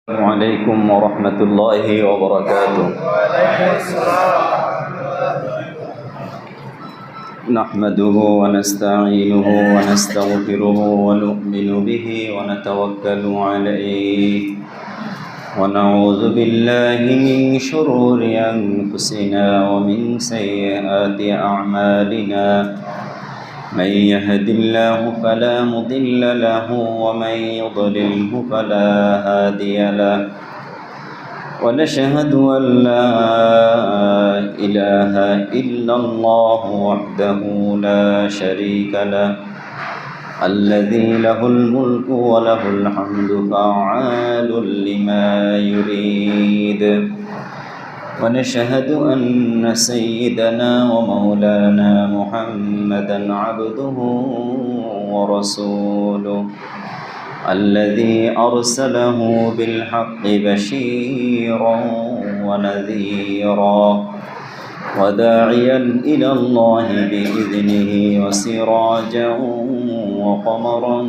السلام عليكم ورحمة الله وبركاته. نحمده ونستعينه ونستغفره ونؤمن به ونتوكل عليه ونعوذ بالله من شرور أنفسنا ومن سيئات أعمالنا. من يهد الله فلا مضل له ومن يضلله فلا هادي له. ونشهد أن لا إله إلا الله وحده لا شريك له الذي له الملك وله الحمد فعال لما يريد. ونشهد أن سيدنا ومولانا محمدا عبده ورسوله الذي أرسله بالحق بشيرا ونذيرا وداعيا إلى الله بإذنه وسراجا وقمرا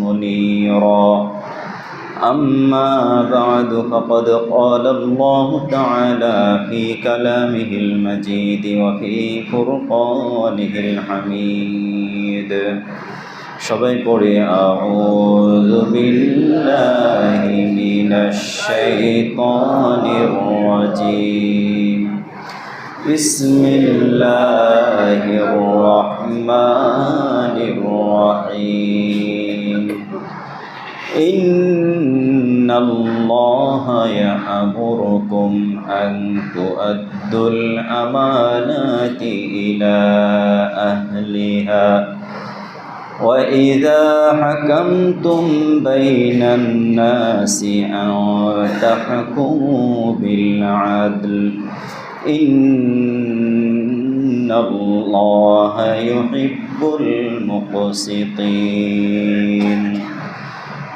منيرا. أما بعد فقد قال الله تعالى في كلامه المجيد وفي فرقانه الحميد. সবাই পড়ে আউযু বিল্লাহি মিনাশ শাইতানির রাজীম। বিসমিল্লাহির রহমানির রহিম। ইন্নাল্লাহা ইয়া'মুরুকুম আন তু'আদ্দুল আমানাতি ইলা আহলিহা وإذا حكمتم بين الناس أن تحكموا بالعدل إن الله يحب المقسطين.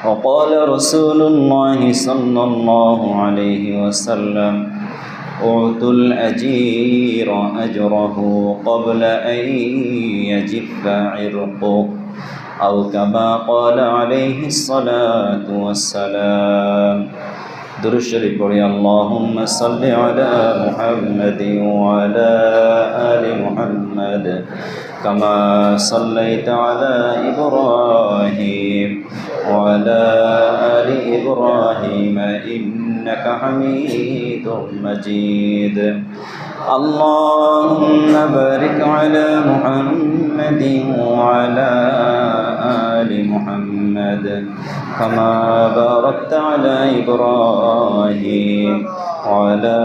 وقال رسول الله صلى الله عليه وسلم أعطوا الأجير أجره قبل أن يجف عرقه أو كما قال عليه الصلاة والسلام. درود شريف পড়ি اللهم صل على محمد وعلى آل محمد كما صليت على إبراهيم وعلى آل إبراهيم إنك حميد مجيد. اللهم بارك على محمد وعلى آل محمد كما باركت على إبراهيم وعلى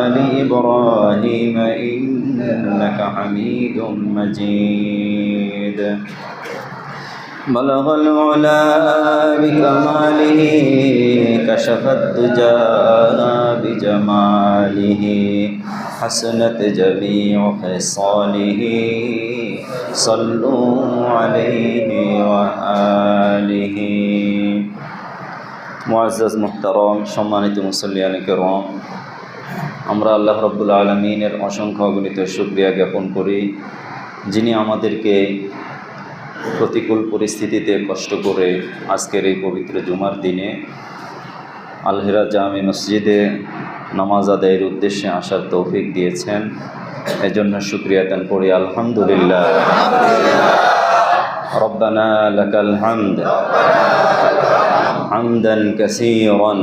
آل إبراهيم إنك حميد مجيد. بلغ العلا بكماله كشف الدجى بجماله حسنت جميع خصاله صلوا عليه وآله. মুআজ্জাজ মুহতারাম, সম্মানিত মুসল্লিয়ানে কেরাম, আমরা আল্লাহ রাব্বুল আলামিনের অসংখ্য অগণিত শুকরিয়া জ্ঞাপন করি, যিনি আমাদেরকে প্রতিকূল পরিস্থিতিতে কষ্ট করে আজকের এই পবিত্র জুমার দিনে আল হিরা জামে মসজিদে নামাজ আদায়ের উদ্দেশ্যে আসার তৌফিক দিয়েছেন। এজন্য শুকরিয়া জ্ঞাপন করি আলহামদুলিল্লাহ। রব্বানা লাকাল হামদ হামদান কাসীরান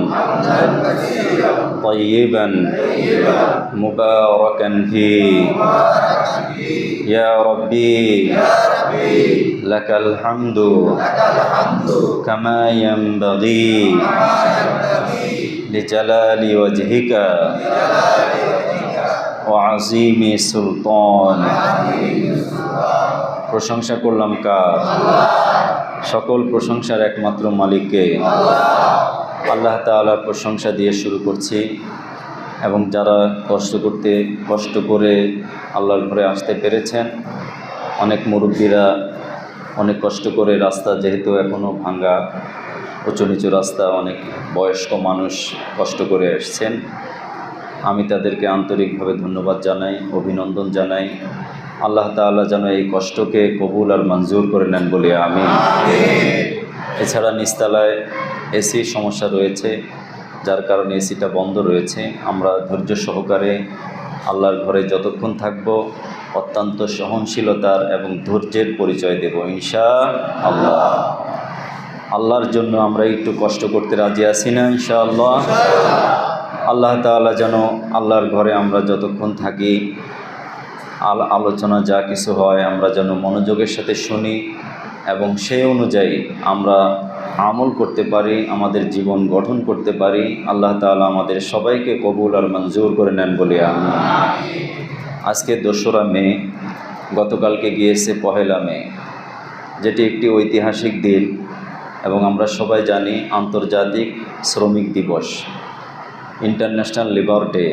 তাইয়িবান মুবারাকান ফি ইয়া রাব্বি লাকাল হামদু কামা ইয়ানবাগি লিজালালি ওয়াজহিকা ওয়া আযীমি সুলতান। প্রশংসা করলাম কার? সকল প্রশংসার একমাত্র মালিককে আল্লাহ তাআলার প্রশংসা দিয়ে শুরু করছি। এবং যারা কষ্ট করে আল্লাহর ঘরে আসতে পেরেছেন, অনেক মুরব্বীরা অনেক কষ্ট করে, রাস্তা যেহেতু এখনও ভাঙা, উঁচু নিচু রাস্তা, অনেক বয়স্ক মানুষ কষ্ট করে এসছেন। আমি তাদেরকে আন্তরিকভাবে ধন্যবাদ জানাই, অভিনন্দন জানাই। আল্লাহ তাআলা যেন এই কষ্টকে কবুল আর মঞ্জুর করে নেন বলে আমিন। এছাড়া নিচতলায় এসির সমস্যা রয়েছে, যার কারণে এসিটা বন্ধ রয়েছে। আমরা ধৈর্য সহকারে আল্লাহর ঘরে যতক্ষণ থাকব অত্যন্ত সহনশীলতার এবং ধৈর্যের পরিচয় দেব ইনশাআল্লাহ। আল্লাহর জন্য আমরা একটু কষ্ট করতে রাজি আছি না ইনশাআল্লাহ? আল্লাহ তাআলা যেন আল্লাহর ঘরে আমরা যতক্ষণ থাকি আলোচনা যা কিছু হয় আমরা যেন মনোযোগের সাথে শুনি এবং সেই অনুযায়ী আমরা আমল করতে পারি, আমাদের জীবন গঠন করতে পারি। আল্লাহ তাআলা আমাদের সবাইকে কবুল আর মঞ্জুর করে নেন বলে আমিন। আজকে 2রা মে, গতকালকে গিয়েছে 1লা মে, যেটি একটি ঐতিহাসিক দিন এবং আমরা সবাই জানি আন্তর্জাতিক শ্রমিক দিবস, ইন্টারন্যাশনাল লেবার ডে।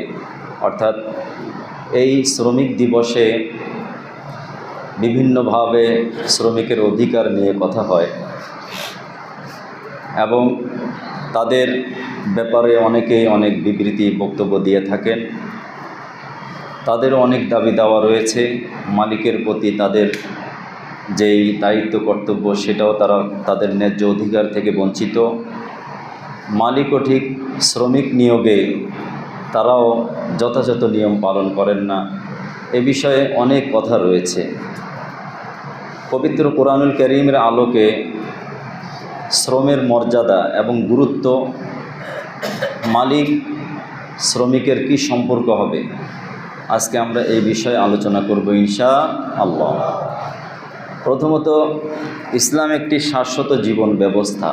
অর্থাৎ এই শ্রমিক দিবসে বিভিন্নভাবে শ্রমিকের অধিকার নিয়ে কথা হয় এবং তাদের ব্যাপারে অনেকেই অনেক বিবৃতি বক্তব্য দিয়ে থাকেন। তাদেরও অনেক দাবি দাওয়া রয়েছে, মালিকের প্রতি তাদের যেই দায়িত্ব কর্তব্য সেটাও তারা তাদের ন্যায্য অধিকার থেকে বঞ্চিত। মালিকও ঠিক শ্রমিক নিয়োগে তারাও যথাযথ নিয়ম পালন করেন না। এ বিষয়ে অনেক কথা রয়েছে। পবিত্র কোরআনুল কারীমের আলোকে শ্রমের মর্যাদা এবং গুরুত্ব, মালিক শ্রমিকের কি সম্পর্ক হবে, আজকে আমরা এই বিষয়ে আলোচনা করব ইনশাআল্লাহ। প্রথমত, ইসলাম একটি শাশ্বত জীবন ব্যবস্থা।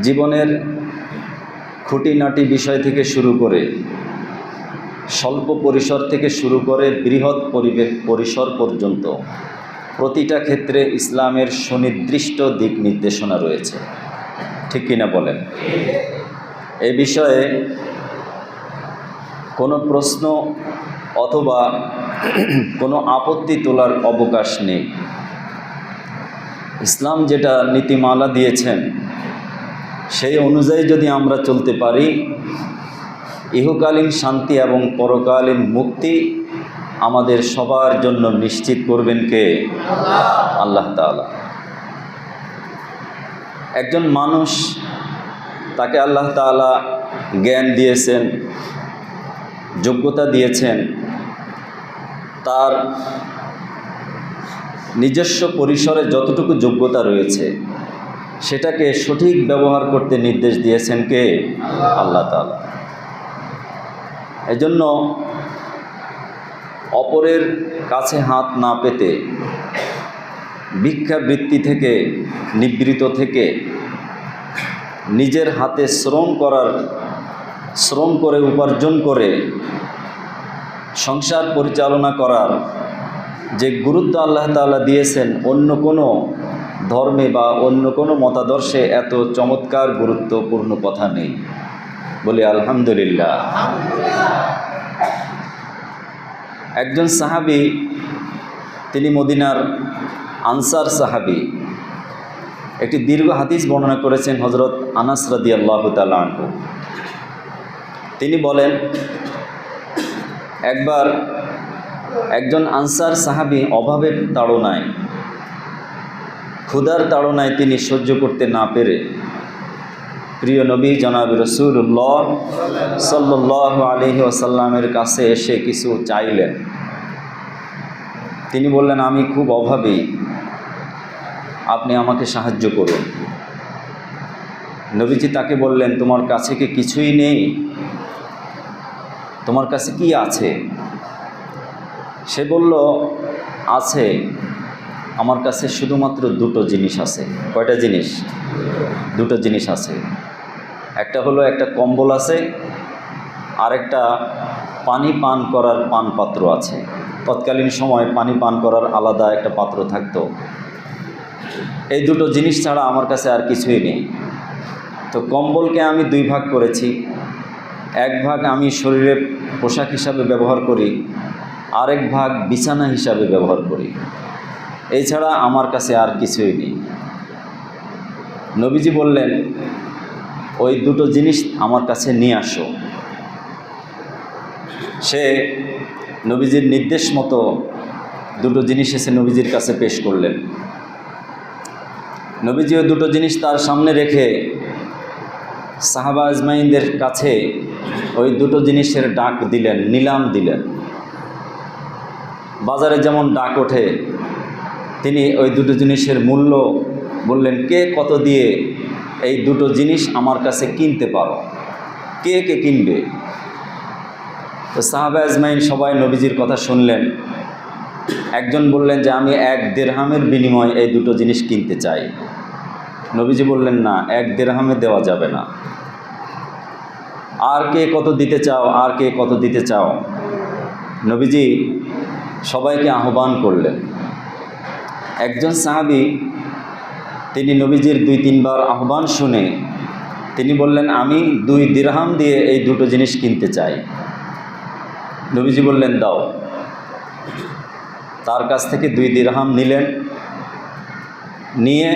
জীবনের খুঁটিনাটি বিষয় থেকে শুরু করে স্বল্প পরিসর থেকে শুরু করে বৃহৎ পরিসর পর্যন্ত প্রতিটা ক্ষেত্রে ইসলামের সুনির্দিষ্ট দিক নির্দেশনা রয়েছে। ঠিক কিনা বলেন? এই বিষয়ে কোনো প্রশ্ন অথবা কোনো আপত্তি তোলার অবকাশ নেই। ইসলাম যেটা নীতিমালা দিয়েছেন সেই অনুযায়ী যদি আমরা চলতে পারি, ইহকালীন শান্তি এবং পরকালীন মুক্তি আমাদের সবার জন্য নিশ্চিত করবেন কে? আল্লাহ তাআলা। একজন মানুষ, তাকে আল্লাহ তাআলা জ্ঞান দিয়েছেন, যোগ্যতা দিয়েছেন, তার নিজস্ব পরিসরে যতটুকু যোগ্যতা রয়েছে সেটাকে সঠিক ব্যবহার করতে নির্দেশ দিয়েছেন কে? আল্লাহ তাআলা। এজন্য অপরের কাছে হাত না পেতে, ভিক্ষাবৃত্তি থেকে নিবৃত্ত থেকে নিজের হাতে শ্রম করে উপার্জন করে সংসার পরিচালনা করার যে গুরুত্ব আল্লাহ তাআলা দিয়েছেন, অন্য কোনো ধর্মে বা অন্য কোনো মতাদর্শে এত চমৎকার গুরুত্বপূর্ণ কথা নেই। বলি আলহামদুলিল্লাহ। একজন সাহাবী, তিনি মদিনার আনসার সাহাবী, একটি দীর্ঘ হাদিস বর্ণনা করেছেন হযরত আনাস রাদিয়াল্লাহু তাআলা আনহু। তিনি বলেন, একবার একজন আনসার সাহাবী অভাবের তাড়নায়, ক্ষুধার তাড়নায় তিনি সহ্য করতে না পেরে প্রিয় নবী জনাব রাসূলুল্লাহ সাল্লাল্লাহু আলাইহি ওয়াসাল্লামের কাছে এসে কিছু চাইলেন। তিনি বললেন, আমি খুব অভাবী, আপনি আমাকে সাহায্য করুন। নবীজি তাকে বললেন, তোমার কাছে কি কিছুই নেই? তোমার কাছে কি আছে? সে বলল, আছে, আমার কাছে শুধুমাত্র 2টো জিনিস আছে। কয়টা জিনিস? 2টো জিনিস আছে। একটা হলো একটা কম্বল আছে, আর একটা পানি পান করার পানপাত্র আছে। তৎকালীন সময় পানি পান করার আলাদা একটা পাত্র থাকতো। এই 2টো জিনিস ছাড়া আমার কাছে আর কিছুই নেই। তো কম্বলকে আমি 2 ভাগ করেছি। এক ভাগ আমি শরীরের পোশাক হিসাবে ব্যবহার করি, আরেক ভাগ বিছানা হিসাবে ব্যবহার করি। এছাড়া আমার কাছে আর কিছুই নেই। নবীজি বললেন, ওই 2টো জিনিস আমার কাছে নিয়ে আসো। সে নবীজির নির্দেশ মতো 2টো জিনিস এসে নবীজির কাছে পেশ করলেন। নবীজি ওই 2টো জিনিস তার সামনে রেখে সাহাবা আজমাইনদের কাছে ওই দুটো জিনিসের ডাক দিলেন, নিলাম দিলেন। বাজারে যেমন ডাক ওঠে, তিনি ওই দুটো জিনিসের মূল্য বললেন, কে কত দিয়ে এই দুটো জিনিস আমার কাছে কিনতে পারো, কে কে কিনবে। তো সাহাবা আজমাইন সবাই নবীজির কথা শুনলেন। একজন বললেন যে আমি 1 দিরহামের বিনিময়ে এই দুটো জিনিস কিনতে চাই। নবীজি বললেন, না, 1 দিরহামে দেওয়া যাবে না। আর কে কত দিতে চাও, আর কে কত দিতে চাও। নবীজি সবাইকে আহ্বান করলেন। একজন সাহাবী তিনি নবীজির 2-3 বার আহ্বান শুনে তিনি বললেন, আমি 2 দিরহাম দিয়ে এই দুটো জিনিস কিনতে চাই। নবীজি বললেন, দাও। তার কাছ থেকে 2 দিরহাম নিয়ে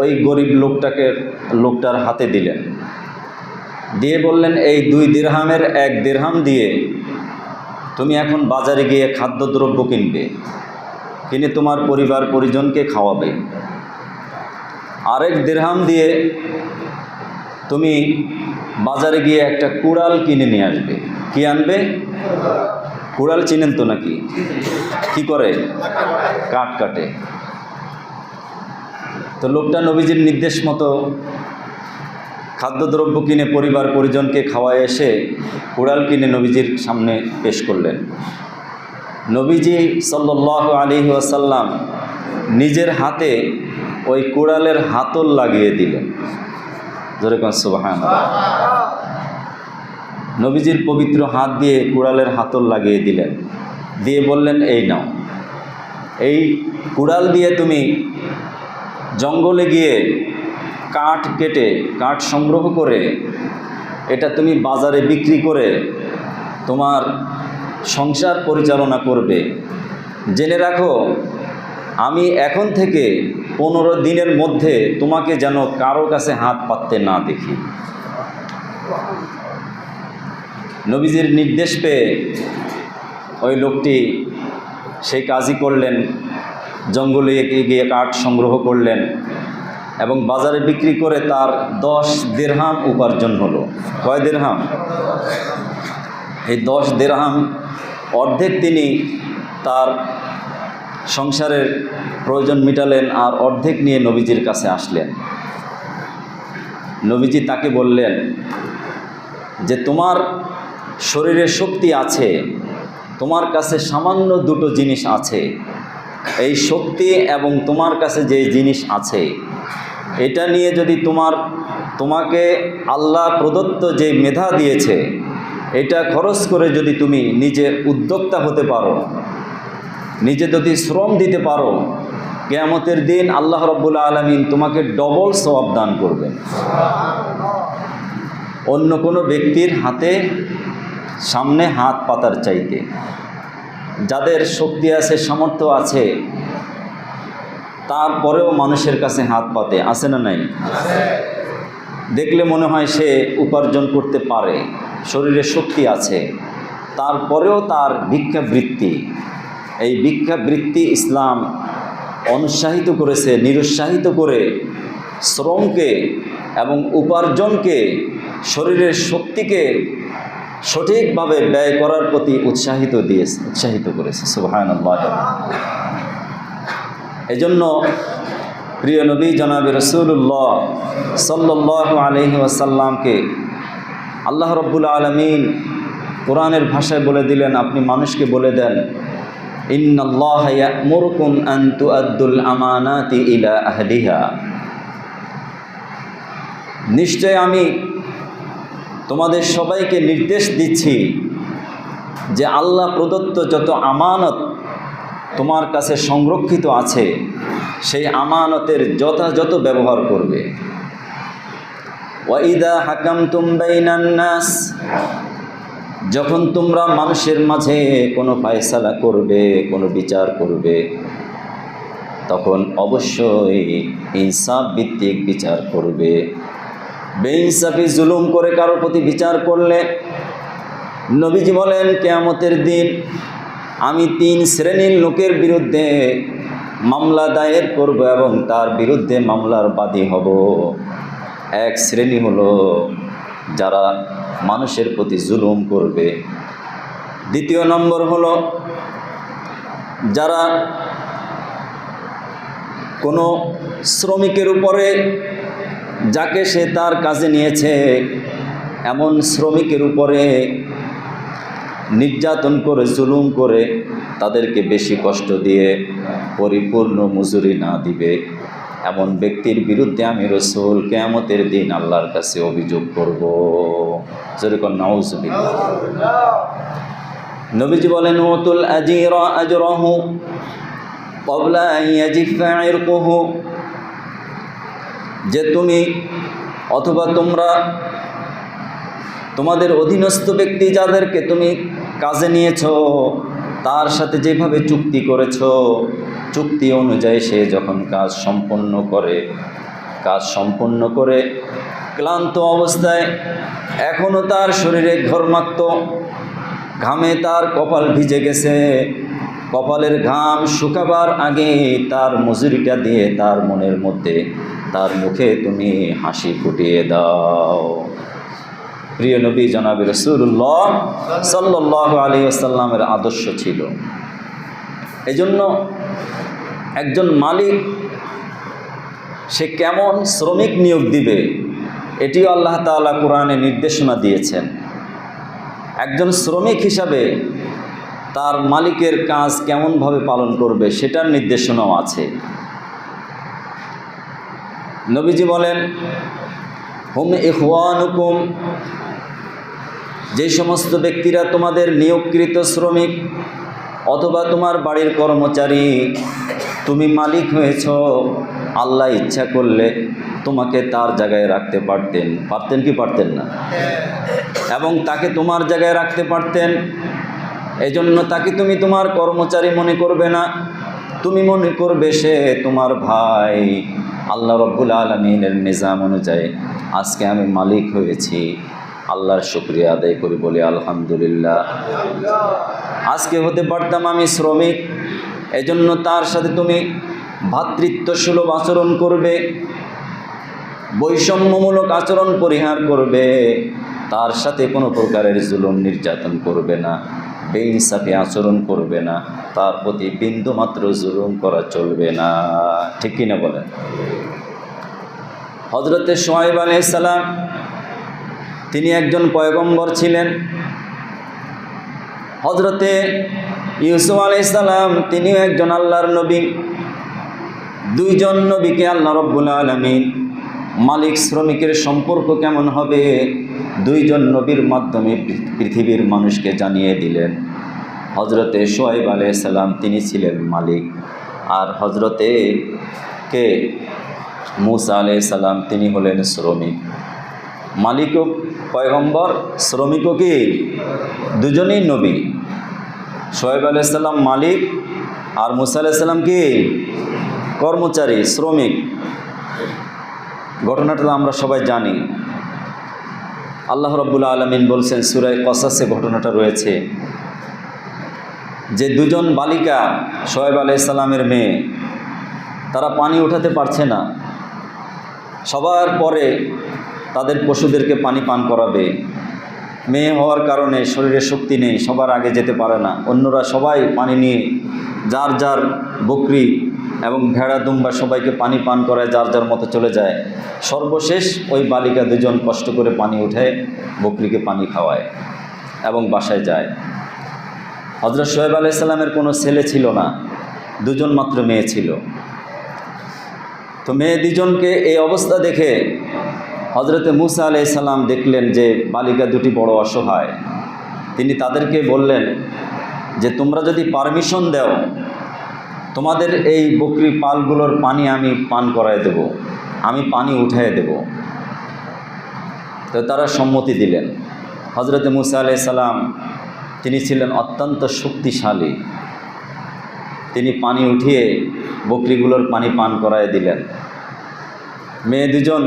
ওই গরিব লোকটার হাতে দিলেন। দিয়ে বললেন, এই 2 দিরহামের 1 দিরহাম দিয়ে তুমি এখন বাজারে গিয়ে খাদ্যদ্রব্য কিনে তোমার পরিবার পরিজনকে খাওয়াবে। আরেক দিরহাম দিয়ে তুমি বাজারে গিয়ে একটা কুড়াল কিনে নিয়ে আসবে। কি আনবে? কুড়াল চিনেন তো নাকি? কি করে? কাঠ কাটে। তো লোকটা নবীজির নির্দেশ মতো খাদ্যদ্রব্য কিনে পরিবার পরিজনকে খাওয়ায় এসে কুড়াল কিনে নবীজির সামনে পেশ করলেন। নবীজি সাল্লাল্লাহু আলাইহি ওয়াসাল্লাম নিজের হাতে ওই কুড়ালের হাতল লাগিয়ে দিলেন। জোরে কোন সুবহানাল্লাহ। নবীজির পবিত্র হাত দিয়ে কুড়ালের হাতল লাগিয়ে দিলেন, দিয়ে বললেন, এই নাও, এই কুড়াল দিয়ে তুমি জঙ্গলে গিয়ে কাঠ কেটে কাঠ সংগ্রহ করে এটা তুমি বাজারে বিক্রি করে তোমার সংসার পরিচালনা করবে। জেনে রাখো, আমি এখন থেকে 15 দিনের মধ্যে তোমাকে যেন কারো কাছে হাত পাততে না দেখি। নবীজির নির্দেশ পেয়ে ওই লোকটি সেই কাজই করলেন। জঙ্গলে গিয়ে কাঠ সংগ্রহ করলেন এবং বাজারে বিক্রি করে তার 10 দিরহাম উপার্জন হলো। কয় দিরহাম? এই 10 দিরহাম অর্ধেক তিনি তার সংসারের প্রয়োজন মিটালেন, আর অর্ধেক নিয়ে নবীজির কাছে আসলেন। নবীজি তাকে বললেন যে তোমার শরীরে শক্তি আছে, তোমার কাছে সামান্য দুটো জিনিস আছে। এই শক্তি এবং তোমার কাছে যে জিনিস আছে এটা নিয়ে যদি তোমাকে আল্লাহ প্রদত্ত যে মেধা দিয়েছে এটা খরচ করে যদি তুমি নিজে উদ্যোক্তা হতে পারো, নিজে যদি শ্রম দিতে পারো, কিয়ামতের দিন আল্লাহ রাব্বুল আলামিন তোমাকে ডবল সওয়াব দান করবেন। অন্য কোনো ব্যক্তির হাতে সামনে হাত পাতার চাইতে। যাদের শক্তি আছে, সামর্থ্য আছে, তারপরেও মানুষের কাছে হাত পাতে, আছে না নাই? দেখলে মনে হয় সে উপার্জন করতে পারে, শরীরে শক্তি আছে, তারপরেও তার ভিক্ষাবৃত্তি, এই ভিক্ষাবৃত্তি ইসলাম অনুৎসাহিত করেছে, নিরুৎসাহিত করে শ্রমকে এবং উপার্জনকে, শরীরের শক্তিকে সঠিকভাবে ব্যয় করার প্রতি উৎসাহিত করেছে। সুবহানাল্লাহ। এজন্য প্রিয় নবী জনাবে রাসূলুল্লাহ সাল্লাল্লাহু আলাইহি ওয়াসাল্লামকে আল্লাহ রাব্বুল আলামিন কোরআনের ভাষায় বলে দিলেন, আপনি মানুষকে বলে দেন, ইন্নাল্লাহা ইয়া'মুরুকুম আন তুআদ্দুল আমানাতি ইলা আহলিহা। নিশ্চয় আমি তোমাদের সবাইকে নির্দেশ দিচ্ছি যে আল্লাহ প্রদত্ত যত আমানত তোমার কাছে সংরক্ষিত আছে সেই আমানতের যথাযথ ব্যবহার করবে। ওয়াইদা হাকামতুম বাইনান নাস, যখন তোমরা মানুষের মাঝে কোনো ফায়সালা করবে, কোনো বিচার করবে, তখন অবশ্যই ইনসাফ ভিত্তিক বিচার করবে। বেইনসাফি জুলুম করে কারো প্রতি বিচার করলে নবীজি বলেন, কিয়ামতের দিন আমি 3 শ্রেণীর লোকের বিরুদ্ধে মামলা দায়ের করব এবং তার বিরুদ্ধে মামলার বাদী হব। এক শ্রেণী হলো যারা মানুষের প্রতি জুলুম করবে। দ্বিতীয় নম্বর হলো যারা কোনো শ্রমিকের উপরে, যাকে সে তার কাজে নিয়েছে এমন শ্রমিকের উপরে নির্যাতন করে, জুলুম করে, তাদেরকে বেশি কষ্ট দিয়ে পরিপূর্ণ মজুরি না দিবে, এমন ব্যক্তির বিরুদ্ধে আমি রাসূল কিয়ামতের দিন আল্লাহর কাছে অভিযোগ করব। যেরকম নাউজুবিল্লাহ। নবীজি বলেন, উতুল আজিরা আজরাহু ক্বাবলা আন ইয়াজিফা ইরকুহু, যে তুমি অথবা তোমরা তোমাদের অধীনস্থ ব্যক্তি যাদেরকে তুমি কাজে নিয়েছো তার সাথে যেভাবে চুক্তি করেছো, চুক্তি অনুযায়ী সে যখন কাজ সম্পন্ন করে ক্লান্ত অবস্থায় এখনও তার শরীরে ঘর্মাক্ত, ঘামে তার কপাল ভিজে গেছে, কপালের ঘাম শুকাবার আগে তার মজুরিটা দিয়ে তার মনের মধ্যে, তার মুখে তুমি হাসি ফুটিয়ে দাও। প্রিয় নবী জনাব রাসূলুল্লাহ সাল্লাল্লাহু আলাইহি ওয়াসাল্লামের আদর্শ ছিল। এজন্য একজন মালিক সে কেমন শ্রমিক নিয়োগ দিবে এটিও আল্লাহ তাআলা কোরআনে নির্দেশনা দিয়েছেন। একজন শ্রমিক হিসাবে তার মালিকের কাজ কেমনভাবে পালন করবে সেটার নির্দেশনাও আছে। নবীজি বলেন, হুম ইখওয়ানুকুম, যে সমস্ত ব্যক্তিরা তোমাদের নিয়োগকৃত শ্রমিক অথবা তোমার বাড়ির কর্মচারী, তুমি মালিক হয়েছ, আল্লাহ ইচ্ছা করলে তোমাকে তার জায়গায় রাখতে পারতেন কি পারতেন না? এবং তাকে তোমার জায়গায় রাখতে পারতেন। এজন্য তাকে তুমি তোমার কর্মচারী মনে করবে না, তুমি মনে করবে সে তোমার ভাই। আল্লাহ রাব্বুল আলামিনের নিজাম অনুযায়ী আজকে আমি মালিক হয়েছি, আল্লাহর শুকরিয়া আদায় করি, বলি আলহামদুলিল্লাহ। আজকে হতে পারতাম আমি শ্রমিক, এজন্য তার সাথে তুমি ভ্রাতৃত্বসুলভ আচরণ করবে, বৈষম্যমূলক আচরণ পরিহার করবে, তার সাথে কোনো প্রকারের জুলুম নির্যাতন করবে না, বেইনসাফি আচরণ করবে না, তার প্রতি বিন্দুমাত্র জুলুম করা চলবে না। ঠিক কিনা বলেন? হযরতে শুআয়ব আলাইহিস সালাম তিনি একজন পয়গম্বর ছিলেন। হযরতে ইউসুফ আলাইহিস সালাম তিনিও একজন আল্লাহর নবী। দুইজন নবীকে আল্লাহ রাব্বুল আলামিন মালিক শ্রমিকের সম্পর্ক কেমন হবে দুইজন নবীর মাধ্যমে পৃথিবীর মানুষকে জানিয়ে দিলেন। হযরতে শুআয়ব আলাইহিস সালাম তিনি ছিলেন মালিক, আর হযরতে মূসা আলাইহিস সালাম তিনি হলেন শ্রমিক। মালিকও পয়গম্বর, শ্রমিকও কি? দুজনেই নবী। শুআয়ব আলাইহিস সালাম মালিক আর মূসা আলাইহিস সালাম কি? কর্মচারী, শ্রমিক। ঘটনাটা আমরা সবাই জানি। আল্লাহ রাব্বুল আলামিন বলছেন সূরা কসাসে ঘটনাটা রয়েছে যে দুজন বালিকা শুআয়ব আলাইহিস সালামের মেয়ে, তারা পানি উঠাতে পারছে না। সবার পরে তাদের পশুদেরকে পানি পান করাবে। মেয়ে হওয়ার কারণে শরীরে শক্তি নেই, সবার আগে যেতে পারে না। অন্যরা সবাই পানি নিয়ে যার যার বকরি এবং ভেড়া দুম্বা সবাইকে পানি পান করায় যার যার মতো চলে যায়। সর্বশেষ ওই বালিকা দুজন কষ্ট করে পানি উঠায়, বকরিকে পানি খাওয়ায় এবং বাসায় যায়। হযরত শুআয়ব আলাইহিস সালামের কোনো ছেলে ছিল না, দুজন মাত্র মেয়ে ছিল। তো মেয়ে দুজনকে এই অবস্থা দেখে হযরতে মূসা আলাইহিস সালাম দেখলেন যে বালিকা দুটি বড় অসহায়। তিনি তাদেরকে বললেন যে তোমরা যদি পারমিশন দাও, তোমাদের এই বকরি পালগুলোর পানি আমি পান করায় দেব, আমি পানি উঠায় দেব। তো তারা সম্মতি দিলেন। হযরতে মূসা আলাইহিস সালাম তিনি ছিলেন অত্যন্ত শক্তিশালী। তিনি পানি উঠিয়ে বকরিগুলোর পানি পান করায় দিলেন। মেয়ে দুজন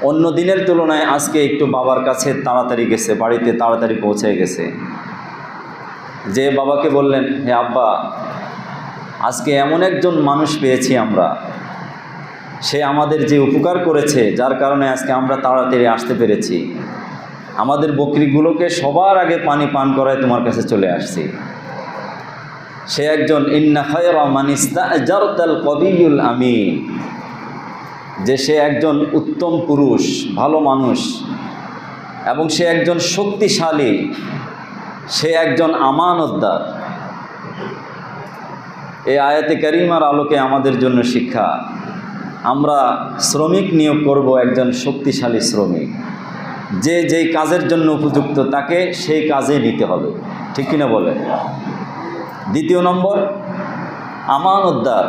অন্য দিনের তুলনায় আজকে একটু বাবার কাছে তাড়াতাড়ি গেছে, বাড়িতে তাড়াতাড়ি পৌঁছে গেছে। যে বাবাকে বললেন, হে আব্বা, আজকে এমন একজন মানুষ পেয়েছি আমরা, সে আমাদের যে উপকার করেছে, যার কারণে আজকে আমরা তাড়াতাড়ি আসতে পেরেছি। আমাদের বকরিগুলোকে সবার আগে পানি পান করায় তোমার কাছে চলে আসছি। সে একজন ইন্না খায়রা মান ইস্তাজারতাল কবিয়ুল আমিন, যে সে একজন উত্তম পুরুষ, ভালো মানুষ, এবং সে একজন শক্তিশালী, সে একজন আমানতদার। এই আয়াতে কারিমার আলোকে আমাদের জন্য শিক্ষা, আমরা শ্রমিক নিয়োগ করব একজন শক্তিশালী শ্রমিক, যে যেই কাজের জন্য উপযুক্ত তাকে সেই কাজে নিতে হবে, ঠিক কিনা বলে। দ্বিতীয় নম্বর, আমানতদার,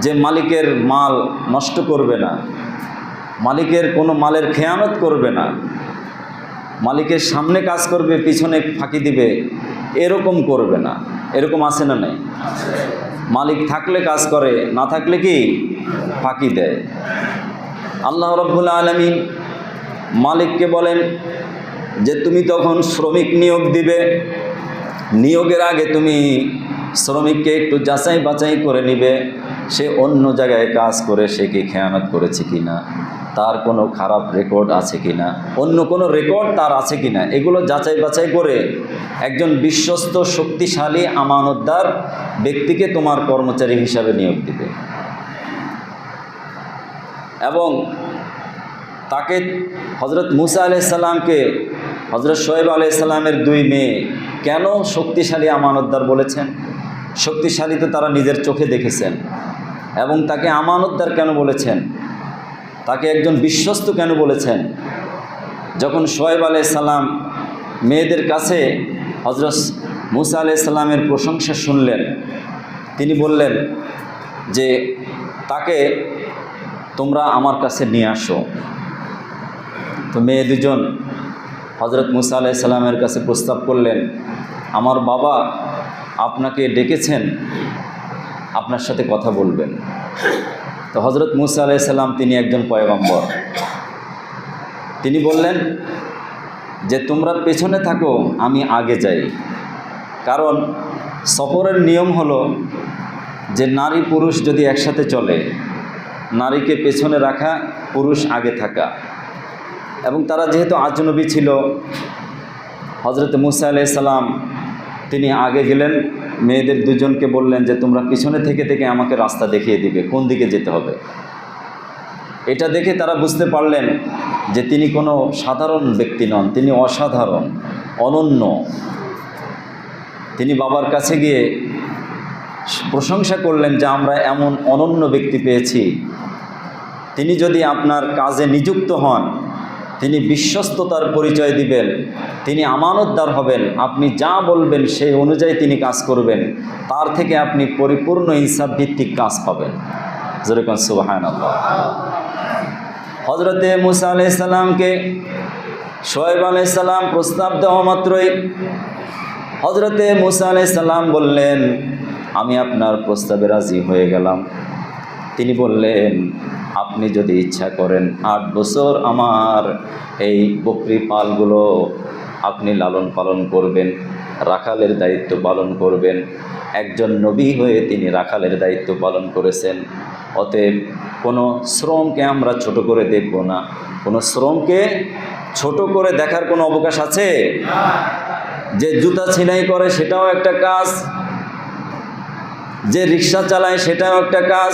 যে মালিকের মাল নষ্ট করবে না, মালিকের কোনো মালের খেয়ানত করবে না, মালিকের সামনে কাজ করবে পিছনে ফাঁকি দিবে, এরকম করবে না। এরকম আছে না নাই? মালিক থাকলে কাজ করে, না থাকলে কি ফাঁকি দেয়। আল্লাহ রাব্বুল আলামিন মালিককে বলেন যে তুমি তখন শ্রমিক নিয়োগ দিবে, নিয়োগের আগে তুমি শ্রমিককে একটু যাচাই বাছাই করে নিবে, সে অন্য জায়গায় কাজ করে সে কি খেয়ানত করেছে কিনা, তার কোনো খারাপ রেকর্ড আছে কিনা, অন্য কোনো রেকর্ড তার আছে কিনা, এগুলো যাচাই বাছাই করে একজন বিশ্বস্ত শক্তিশালী আমানতদার ব্যক্তিকে তোমার কর্মচারী হিসাবে নিয়োগ দিবে। এবং তাকে হজরত মুসা আলাইহিস সালামকে হজরত শোয়েব আলাইহিস সালামের 2 মেয়ে কেন শক্তিশালী আমানতদার বলেছেন? শক্তিশালী তো তারা নিজের চোখে দেখেছেন। এবং তাকে আমানতদার কেন বলেছেন? তাকে একজন বিশ্বস্ত কেন বলেছেন? যখন শোয়েব আলাইহিস সালাম মেয়েদের কাছে হজরত মুসা আলাইহিস সালামের প্রশংসা শুনলেন, তিনি বললেন যে তাকে তোমরা আমার কাছে নিয়ে আসো। তো মেয়ে দুজন হজরত মুসা আলাইহিস সালামের কাছে প্রস্তাব করলেন, আমার বাবা আপনাকে ডেকেছেন, আপনার সাথে কথা বলবেন। তো হজরত মুসা আলাইহিস সালাম তিনি একজন পয়গম্বর, তিনি বললেন যে তোমরা পেছনে থাকো, আমি আগে যাই। কারণ সফরের নিয়ম হলো যে নারী পুরুষ যদি একসাথে চলে, নারীকে পেছনে রাখা, পুরুষ আগে থাকা। এবং তারা যেহেতু আজনবী ছিল, হজরত মুসা আলাইহিস সালাম তিনি আগে গেলেন, মেয়েদের দুজনকে বললেন যে তোমরা পিছনে থেকে থেকে আমাকে রাস্তা দেখিয়ে দিবে কোন দিকে যেতে হবে। এটা দেখে তারা বুঝতে পারলেন যে তিনি কোনো সাধারণ ব্যক্তি নন, তিনি অসাধারণ, অনন্য। তিনি বাবার কাছে গিয়ে প্রশংসা করলেন যে আমরা এমন অনন্য ব্যক্তি পেয়েছি, তিনি যদি আপনার কাজে নিযুক্ত হন, তিনি বিশ্বস্ততার পরিচয় দিবেন, তিনি আমানতদার হবেন, আপনি যা বলবেন সেই অনুযায়ী তিনি কাজ করবেন, তার থেকে আপনি পরিপূর্ণ ইনসাফ ভিত্তিক কাজ পাবেন। যেরকম সুবহানাল্লাহ। হজরতে মুসা আলাইহিস সালামকে শোয়েব আলাইহিস সালাম প্রস্তাব দেওয়া মাত্রই হজরতে মুসা আলাইহিস সালাম বললেন, আমি আপনার প্রস্তাবে রাজি হয়ে গেলাম। তিনি বললেন, আপনি যদি ইচ্ছা করেন 8 বছর আমার এই বকরি পালগুলো আপনি লালন পালন করবেন, রাখালের দায়িত্ব পালন করবেন। একজন নবী হয়ে তিনি রাখালের দায়িত্ব পালন করেছেন। অতএব কোনো শ্রমকে আমরা ছোট করে দেখব না, কোনো শ্রমকে ছোট করে দেখার কোনো অবকাশ আছে? যে জুতা ছিনাই করে সেটাও একটা কাজ, যে রিক্সা চালায় সেটাও একটা কাজ,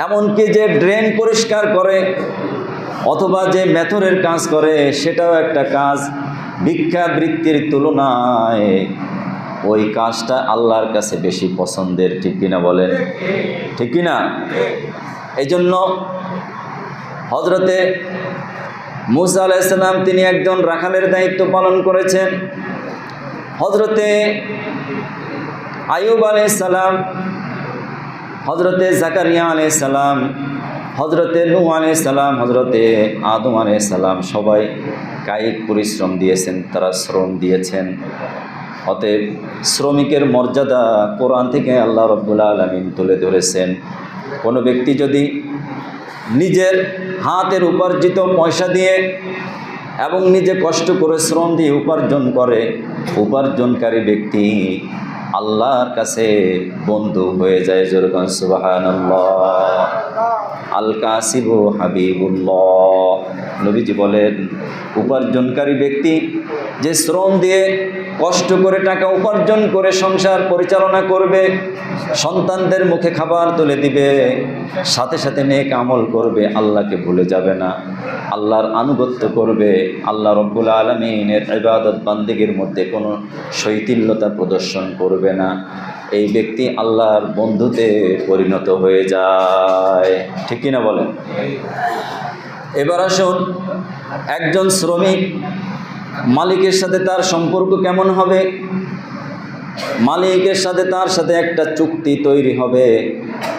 এমনকি যে ড্রেন পরিষ্কার করে অথবা যে মেথরের কাজ করে সেটাও একটা কাজ। ভিক্ষাবৃত্তির তুলনায় ওই কাজটা আল্লাহর কাছে বেশি পছন্দের, ঠিক কিনা বলেন? ঠিক কিনা? এই জন্য হজরতে মুসা আলাইহিস সালাম তিনি একজন রাখালের দায়িত্ব পালন করেছেন। হজরতে আইয়ুব আলাইহিস সালাম, হজরতে জাকারিয়া আলাইহিস সালাম, হজরতে নূহ আলাইহিস সালাম, হজরতে আদম আলাইহিস সালাম সবাই কায়িক পরিশ্রম দিয়েছেন, তারা শ্রম দিয়েছেন। অতএব শ্রমিকের মর্যাদা কোরআন থেকে আল্লাহ রাব্বুল আলামিন তুলে ধরেছেন। কোনো ব্যক্তি যদি নিজের হাতের উপার্জিত পয়সা দিয়ে এবং নিজে কষ্ট করে শ্রম দিয়ে উপার্জন করে, উপার্জনকারী ব্যক্তি আল্লাহর কাছে বন্ধু হয়ে যায়। যেরকম সুবহানাল্লাহ। আল কাসিবু হাবিবুল্লাহ। নবীজি বলেন, উপার্জনকারী ব্যক্তি যে শ্রম দিয়ে কষ্ট করে টাকা উপার্জন করে সংসার পরিচালনা করবে, সন্তানদের মুখে খাবার তুলে দিবে, সাথে সাথে নেক আমল করবে, আল্লাহকে ভুলে যাবে না, আল্লাহর আনুগত্য করবে, আল্লাহ রব্বুল আলামিনের ইবাদত বান্দেগীর মধ্যে কোনো শৈথিল্যতা প্রদর্শন করবে না, এই ব্যক্তি আল্লাহর বন্ধুতে পরিণত হয়ে যায়। ঠিক কিনা বলেন? এবার আসুন, একজন শ্রমিক মালিকের সাথে তার সম্পর্ক কেমন হবে? মালিকের সাথে তার সাথে একটা চুক্তি তৈরি হবে।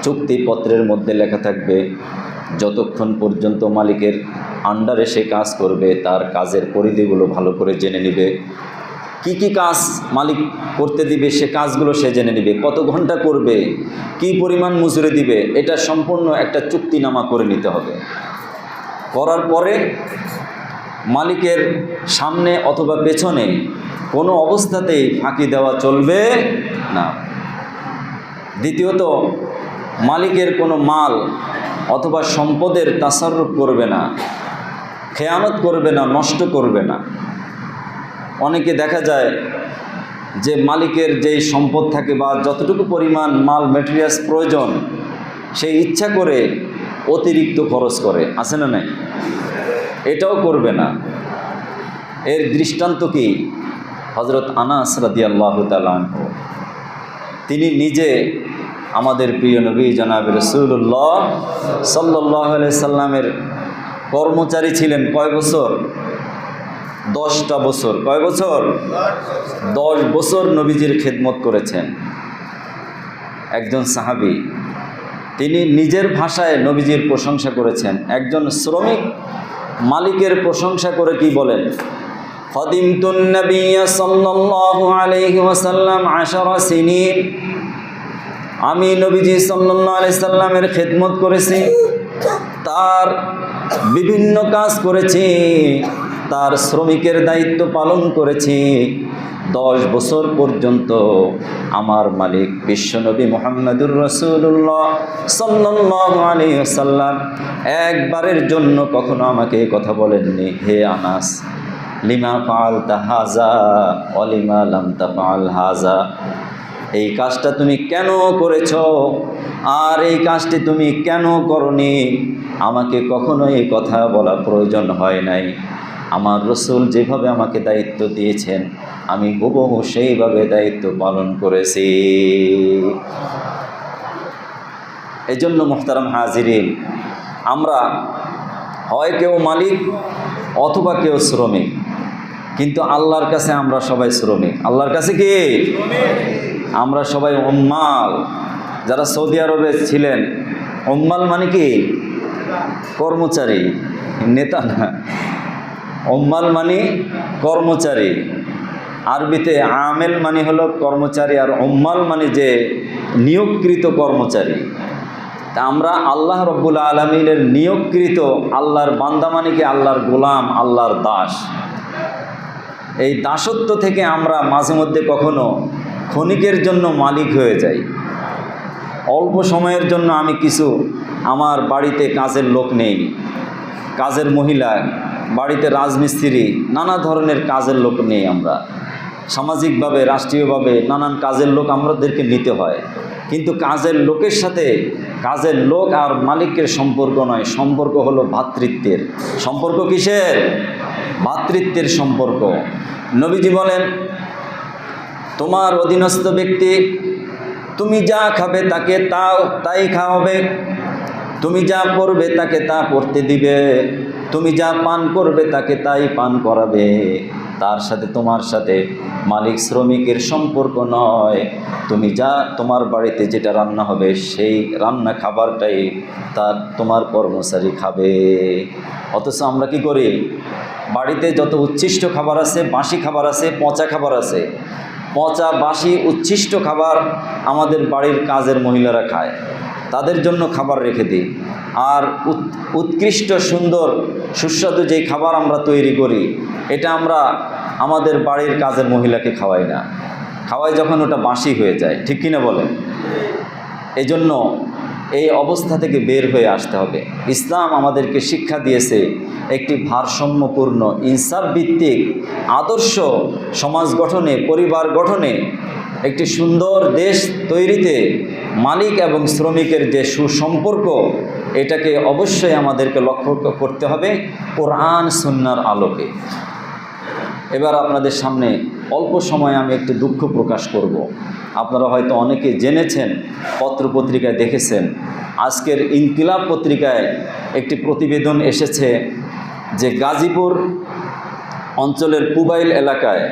চুক্তিপত্রের মধ্যে লেখা থাকবে, যতক্ষণ পর্যন্ত মালিকের আন্ডারে সে কাজ করবে তার কাজের পরিধিগুলো ভালো করে জেনে নেবে, কি কি কাজ মালিক করতে দিবে সে কাজগুলো সে জেনে নেবে, কত ঘন্টা করবে, কি পরিমাণ মজুরি দিবে, এটা সম্পূর্ণ একটা চুক্তিনামা করে নিতে হবে। করার পরে মালিকের সামনে অথবা পেছনে কোনো অবস্থাতেই ফাঁকি দেওয়া চলবে না। দ্বিতীয়ত, মালিকের কোনো মাল অথবা সম্পদের তাসাররুফ করবে না, খেয়ানত করবে না, নষ্ট করবে না। অনেকে দেখা যায় যে মালিকের যেই সম্পদ থাকে বা যতটুকু পরিমাণ মাল মেটেরিয়ালস প্রয়োজন সেই ইচ্ছা করে অতিরিক্ত খরচ করে, আছে না নাই? এটাও করবে না। এর দৃষ্টান্ত কি? হযরত আনাস রাদিয়াল্লাহু তাআলা আনহু, তিনি নিজে আমাদের প্রিয় নবী জনাব রাসূলুল্লাহ সাল্লাল্লাহু আলাইহি সাল্লামের কর্মচারী ছিলেন। কয় বছর? 10টা বছর। কয় বছর? 10 বছর নবীজির খেদমত করেছেন একজন সাহাবী। তিনি নিজের ভাষায় নবীজির প্রশংসা করেছেন। একজন শ্রমিক মালিকের প্রশংসা করে কি বলেন? খাদিমতুন নবিয়্য সাল্লাল্লাহু আলাইহি ওয়াসাল্লাম 10 সিনিন, আমি নবীজি সাল্লাল্লাহু আলাইহি সাল্লামের খেদমত করেছি, তার বিভিন্ন কাজ করেছি, তার শ্রমিকের দায়িত্ব পালন করেছি। 10 বছর পর্যন্ত আমার মালিক বিশ্বনবী মুহাম্মদুর রাসূলুল্লাহ সাল্লাল্লাহু আলাইহি ওয়াসাল্লাম একবারের জন্য কখনো আমাকে এই কথা বলেননি, হে আনাস, লিমা ফাআলতা হাযা ওয়া লিমা লাম তাফআল হাযা, এই কাজটা তুমি কেন করেছ আর এই কাজটি তুমি কেন করনি, আমাকে কখনো এই কথা বলা প্রয়োজন হয় নাই। আমার রাসূল যেভাবে আমাকে দায়িত্ব দিয়েছেন আমি হুবহু সেইভাবে দায়িত্ব পালন করেছি। এজন্য মুহতারাম হাজিরিন, আমরা হয় কেউ মালিক অথবা কেউ শ্রমিক, কিন্তু আল্লাহর কাছে আমরা সবাই শ্রমিক। আল্লাহর কাছে কি? আমরা সবাই উম্মাল। যারা সৌদি আরবে ছিলেন, উম্মাল মানে কি? কর্মচারী, নেতা না। উম্মাল মানে কর্মচারী। আরবিতে আমেল মানে হলো কর্মচারী, আর উম্মাল মানে যে নিয়োগকৃত কর্মচারী। তা আমরা আল্লাহ রব্বুল আলামিনের নিয়োগকৃত আল্লাহর বান্দা মানে কি? আল্লাহর গোলাম, আল্লাহর দাস। এই দাসত্ব থেকে আমরা মাঝে মধ্যে কখনো ক্ষণিকের জন্য মালিক হয়ে যাই। অল্প সময়ের জন্য আমি কিছু, আমার বাড়িতে কাজের লোক নেই, কাজের মহিলা, বাড়িতে রাজমিস্ত্রি, নানা ধরনের কাজের লোক নেই। আমরা সামাজিকভাবে রাষ্ট্রীয়ভাবে নানান কাজের লোক আমাদেরকে নিতে হয়, কিন্তু কাজের লোকের সাথে কাজের লোক আর মালিকের সম্পর্ক নয়, সম্পর্ক হলো ভ্রাতৃত্বের সম্পর্ক। কিসের? ভ্রাতৃত্বের সম্পর্ক। নবীজি বলেন, তোমার অধীনস্থ ব্যক্তি, তুমি যা খাবে তাকে তাই খাওয়াবে, তুমি যা পড়বে তাকে তা পড়তে দিবে, তুমি যা পান করবে তাকে তাই পান করাবে। তার সাথে তোমার সাথে মালিক শ্রমিকের সম্পর্ক নয়। তুমি যা, তোমার বাড়িতে যেটা রান্না হবে সেই রান্না খাবারটাই তোমার কর্মচারী খাবে। অথচ আমরা কি করি? বাড়িতে যত উচ্ছিষ্ট খাবার আছে, বাসি খাবার আছে, পচা খাবার আছে, পচা বাসি উচ্ছিষ্ট খাবার আমাদের বাড়ির কাজের মহিলারা খায়, তাদের জন্য খাবার রেখে দিই। আর উৎকৃষ্ট সুন্দর সুস্বাদু যেই খাবার আমরা তৈরি করি, এটা আমরা আমাদের বাড়ির কাজের মহিলাকে খাওয়াই না, খাওয়াই যখন ওটা বাসি হয়ে যায়। ঠিক কিনা বলেন? এজন্য এই অবস্থা থেকে বের হয়ে আসতে হবে। ইসলাম আমাদেরকে শিক্ষা দিয়েছে একটি ভারসাম্যপূর্ণ ইনসাফ ভিত্তিক আদর্শ সমাজ গঠনে, পরিবার গঠনে, একটি সুন্দর দেশ তৈরিতে মালিক এবং শ্রমিকের যে সুসম্পর্ক, এটাকে অবশ্যই আমাদেরকে লক্ষ্য করতে হবে কোরআন সুন্নাহর আলোকে। এবার আপনাদের সামনে অল্প সময়ে আমি একটু দুঃখ প্রকাশ করব। আপনারা হয়তো অনেকে জেনেছেন, পত্রপত্রিকায় দেখেছেন, আজকের ইনকিলাব পত্রিকায় একটি প্রতিবেদন এসেছে যে গাজীপুর অঞ্চলের পুবাইল এলাকায়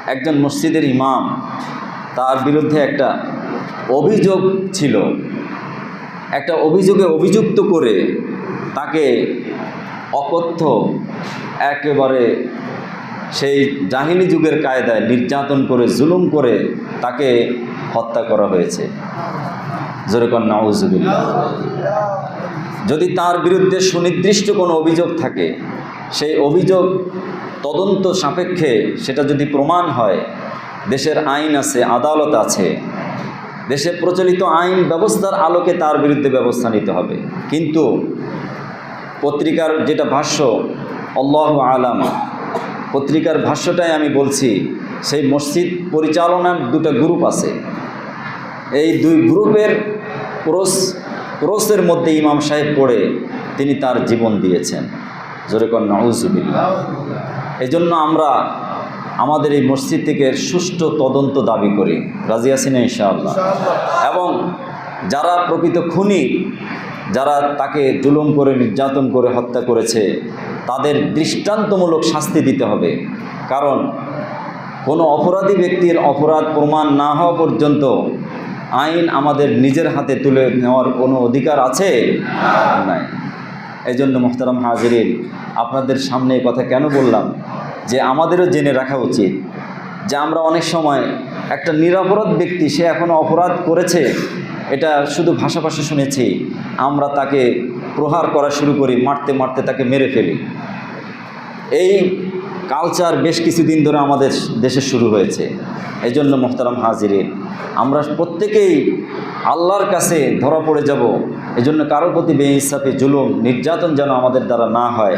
একজন মসজিদের ইমাম, তার বিরুদ্ধে একটা অভিযোগ ছিল। একটা অভিযোগে অভিযুক্ত করে তাকে অকথ্য একেবারে সেই জাহিলি যুগের কায়দায় নির্যাতন করে, জুলুম করে তাকে হত্যা করা হয়েছে। জোরে কর নাউজুবিল্লাহ। যদি তার বিরুদ্ধে সুনির্দিষ্ট কোনো অভিযোগ থাকে, সেই অভিযোগ তদন্ত সাপেক্ষে সেটা যদি প্রমাণ হয়, দেশের আইন আছে, আদালত আছে, দেশে প্রচলিত আইন ব্যবস্থার আলোকে তার বিরুদ্ধে ব্যবস্থা নিতে হবে। কিন্তু পত্রিকার যেটা ভাষ্য, আল্লাহু আলাম, পত্রিকার ভাষ্যটাই আমি বলছি, সেই মসজিদ পরিচালনার দুটো গ্রুপ আছে। এই দুই গ্রুপের ক্রসের মধ্যে ইমাম সাহেব পড়ে তিনি তার জীবন দিয়েছেন। জোরে কর নাউজুবিল্লাহ। এই জন্য আমরা আমাদের এই মসজিদ থেকে সুষ্ঠু তদন্ত দাবি করি। রাজি আছি না ইনশাআল্লাহ? এবং যারা প্রকৃত খুনি, যারা তাকে জুলুম করে, নির্যাতন করে হত্যা করেছে, তাদের দৃষ্টান্তমূলক শাস্তি দিতে হবে। কারণ কোনো অপরাধী ব্যক্তির অপরাধ প্রমাণ না হওয়া পর্যন্ত আইন আমাদের নিজের হাতে তুলে নেওয়ার কোনো অধিকার আছে? নাই। এই জন্য মোহতারাম হাজিরিন, আপনাদের সামনে এই কথা কেন বললাম, যে আমাদেরও জেনে রাখা উচিত যে আমরা অনেক সময় একটা নিরপরাধ ব্যক্তি, সে এখনও অপরাধ করেছে, এটা শুধু ভাষাভাষী শুনেছি, আমরা তাকে প্রহার করা শুরু করি, মারতে মারতে তাকে মেরে ফেলি। এই কালচার বেশ কিছুদিন ধরে আমাদের দেশে শুরু হয়েছে। এই জন্য মোহতারাম হাজিরিন, আমরা প্রত্যেকেই আল্লাহর কাছে ধরা পড়ে যাব। এই জন্য কারোর প্রতি বেইনসাফি, জুলুম, নির্যাতন যেন আমাদের দ্বারা না হয়।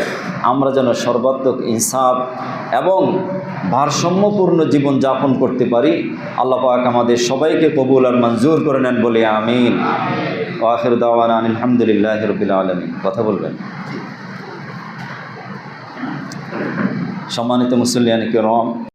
আমরা যেন সর্বাত্মক ইনসাফ এবং ভারসাম্যপূর্ণ জীবন যাপন করতে পারি। আল্লাহ পাক আমাদের সবাইকে কবুল আর মঞ্জুর করে নেন বলে আমিন। ওয়া আখিরু দাওয়ানা আলহামদুলিল্লাহি রাব্বিল আলামিন। কথা বলবেন। সম্মানিত মুসল্লিয়ান কিরাম,